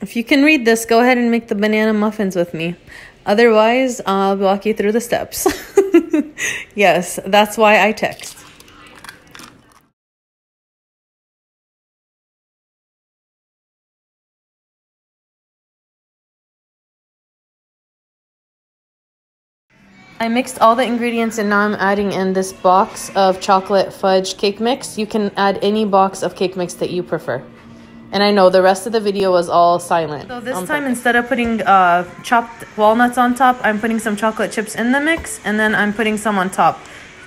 If you can read this, go ahead and make the banana muffins with me. Otherwise, I'll walk you through the steps. Yes, that's why I text. I mixed all the ingredients and now I'm adding in this box of chocolate fudge cake mix. You can add any box of cake mix that you prefer. And I know the rest of the video was all silent. So this time, instead of putting chopped walnuts on top, I'm putting some chocolate chips in the mix, and then I'm putting some on top.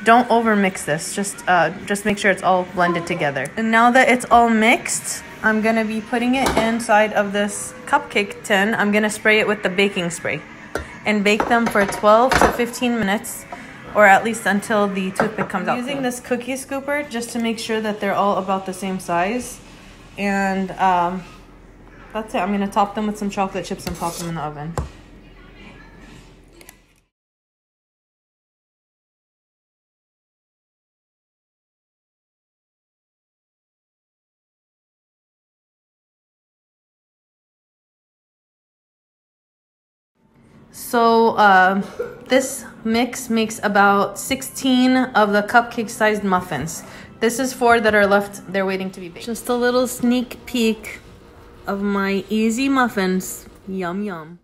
Don't over mix this, just make sure it's all blended together. And now that it's all mixed, I'm gonna be putting it inside of this cupcake tin. I'm gonna spray it with the baking spray and bake them for 12 to 15 minutes, or at least until the toothpick comes out. I'm using this cookie scooper just to make sure that they're all about the same size. And that's it. I'm gonna top them with some chocolate chips and pop them in the oven. So this mix makes about 16 of the cupcake sized muffins. This is 4 that are left, they're waiting to be baked. Just a little sneak peek of my easy muffins. Yum yum.